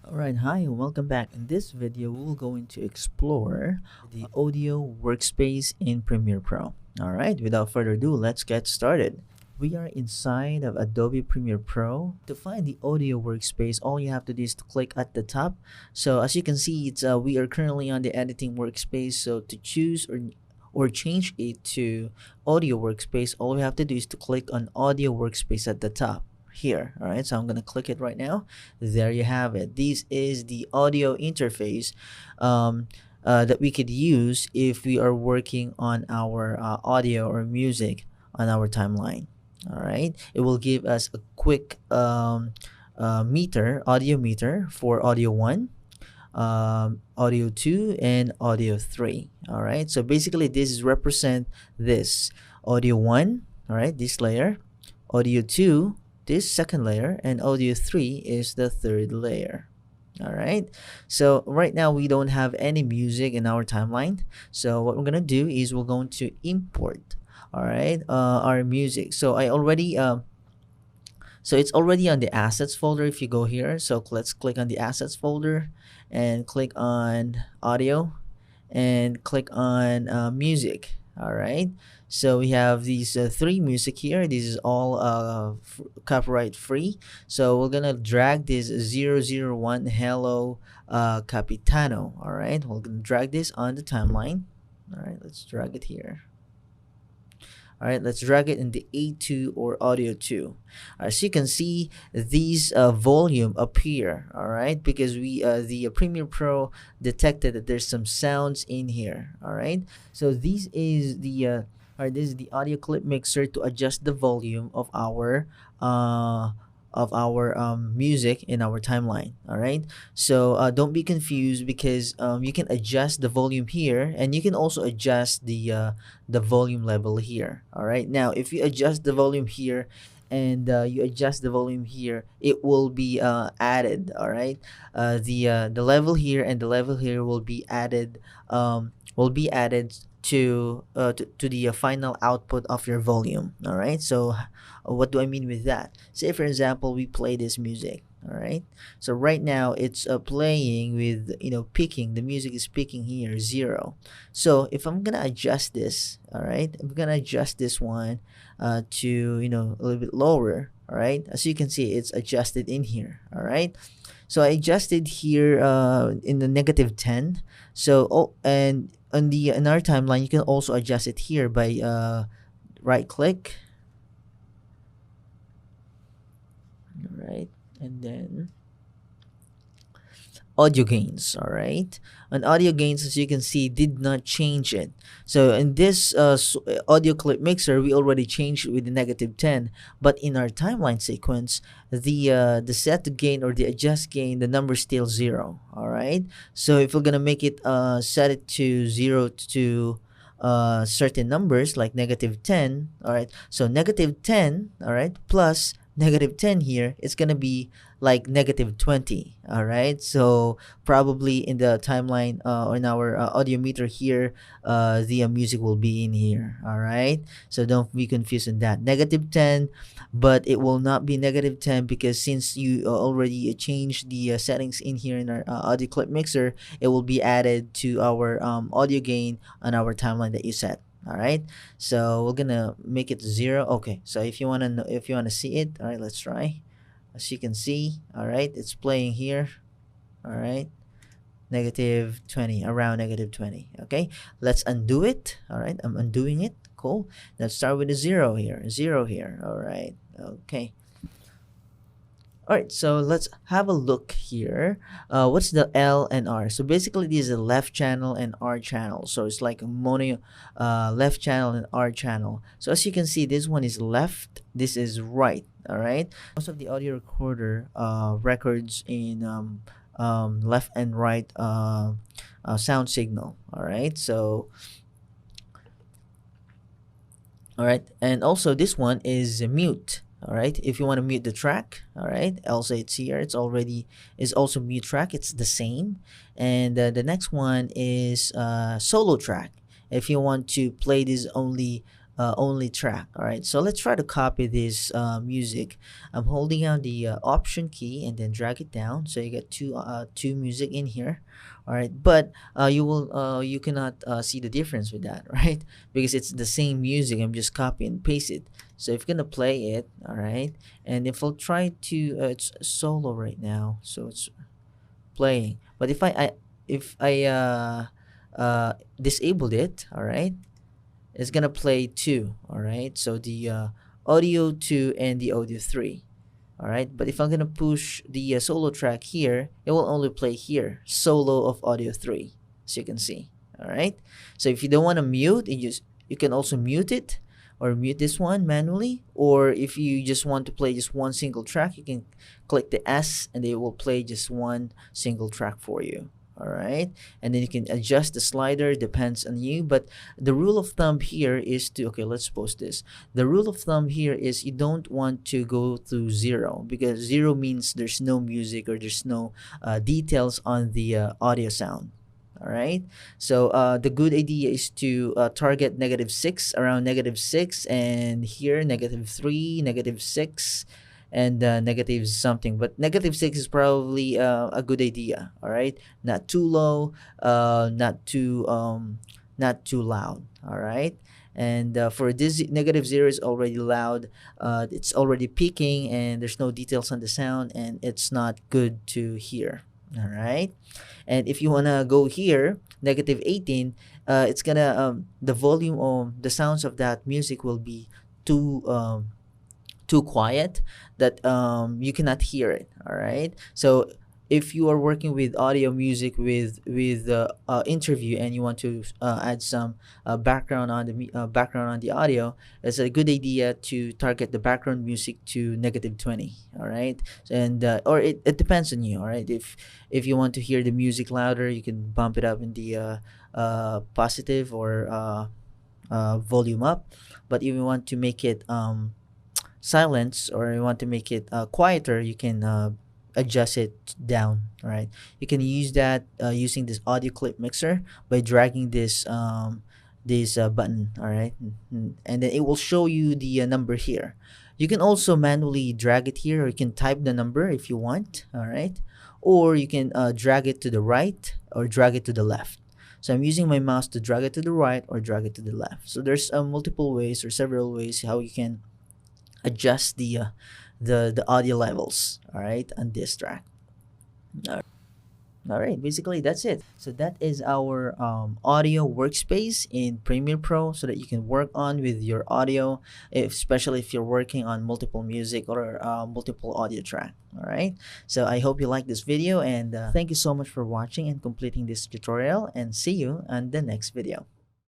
Alright, hi and welcome back. In this video, we're going to explore the audio workspace in Premiere Pro. Alright, without further ado, let's get started. We are inside of Adobe Premiere Pro. To find the audio workspace, all you have to do is to click at the top. So as you can see, we are currently on the editing workspace. So to choose or change it to audio workspace, all we have to do is to click on audio workspace at the top here. All right, so I'm gonna click it right now. There you have it. This is the audio interface that we could use if we are working on our audio or music on our timeline. All right, it will give us a quick audio meter for audio 1, audio 2, and audio 3. All right, so basically this is represent this audio 1, all right, this layer, audio 2, this second layer, and audio 3 is the third layer. All right, so right now we don't have any music in our timeline, so what we're gonna do is we're going to import, all right, our music. So I already so it's already on the assets folder. If you go here, so let's click on the assets folder and click on audio and click on music. All right, so we have these three music here. This is all copyright free, so we're gonna drag this 001 Hello Capitano. All right, we're gonna drag this on the timeline. All right, let's drag it here. All right, let's drag it in the A2 or audio 2. As you can see, these volume appear, all right, because the Premiere Pro detected that there's some sounds in here. All right, so this is the audio clip mixer to adjust the volume of our music in our timeline. All right, so don't be confused, because you can adjust the volume here, and you can also adjust the volume level here. All right, now if you adjust the volume here and you adjust the volume here, it will be added. All right, the level here and the level here will be added, to the final output of your volume. All right, so what do I mean with that? Say for example, we play this music. All right, so right now it's playing with, picking, the music is picking here 0. So if I'm gonna adjust this, all right, I'm gonna adjust this one to a little bit lower. All right, as you can see, it's adjusted in here. All right, so I adjusted here in the -10. So and in our timeline, you can also adjust it here by right click. All right, and then audio gains. All right, and audio gains, as you can see, did not change it. So in this audio clip mixer, we already changed it with the -10, but in our timeline sequence, the set to gain or the adjust gain, the number is still 0. All right, so if we're gonna make it set it to 0 to certain numbers like -10. All right, so -10, all right, plus -10 here, it's gonna be like -20. All right, so probably in the timeline in our audio meter here, the music will be in here. All right, so don't be confused in that -10, but it will not be -10, because since you already changed the settings in here in our audio clip mixer, it will be added to our audio gain on our timeline that you set. All right, so we're gonna make it 0. Okay, so if you want to see it, all right, let's try. As you can see, all right, it's playing here. All right, -20, around -20. Okay, let's undo it. All right, I'm undoing it. Cool. Let's start with a 0 here. 0 here. All right, okay. All right, so let's have a look here. What's the L and R? So basically, this is a left channel and R channel. So it's like a mono left channel and R channel. So as you can see, this one is left, this is right. All right, most of the audio recorder records in left and right sound signal. All right, so all right, and also this one is mute. All right, if you want to mute the track, all right, also it's here, it's also mute track, it's the same. And the next one is solo track. If you want to play this only only track. All right, so let's try to copy this music. I'm holding down the option key and then drag it down, so you get two music in here. All right, but you cannot see the difference with that, right? Because it's the same music. I'm just copy and paste it. So if you're gonna play it, all right, and if I'll try to, it's solo right now, so it's playing. But if I disabled it, all right, it's gonna play two. All right, so the audio 2 and the audio 3. All right, but if I'm gonna push the solo track here, it will only play here, solo of audio 3, as you can see. All right, so if you don't want to mute, you can also mute it, or mute this one manually. Or if you just want to play just one single track, you can click the S and they will play just one single track for you. All right, and then you can adjust the slider, depends on you. But the rule of thumb here is to, okay, let's post this. The rule of thumb here is you don't want to go to 0, because 0 means there's no music, or there's no details on the audio sound. All right, so the good idea is to target -6, around -6, and here -3, -6, and negative something. But -6 is probably a good idea. All right, not too low, not too loud. All right, and for this -0 is already loud. It's already peaking, and there's no details on the sound, and it's not good to hear. All right, and if you want to go here -18, it's gonna the volume of the sounds of that music will be too quiet, that you cannot hear it. All right, so if you are working with audio music with interview, and you want to add some background on background on the audio, it's a good idea to target the background music to -20. All right, and or it depends on you. All right, if you want to hear the music louder, you can bump it up in the positive, or volume up. But if you want to make it silence, or you want to make it quieter, you can adjust it down. All right, you can use that using this audio clip mixer by dragging this button. All right, and then it will show you the number here. You can also manually drag it here, or you can type the number if you want. All right, or you can drag it to the right, or drag it to the left. So I'm using my mouse to drag it to the right or drag it to the left. So there's multiple ways, or several ways, how you can adjust the audio levels, all right, on this track. All right, basically that's it. So that is our audio workspace in Premiere Pro, so that you can work on with your audio, especially if you're working on multiple music, or multiple audio track. All right, so I hope you like this video, and thank you so much for watching and completing this tutorial, and see you on the next video.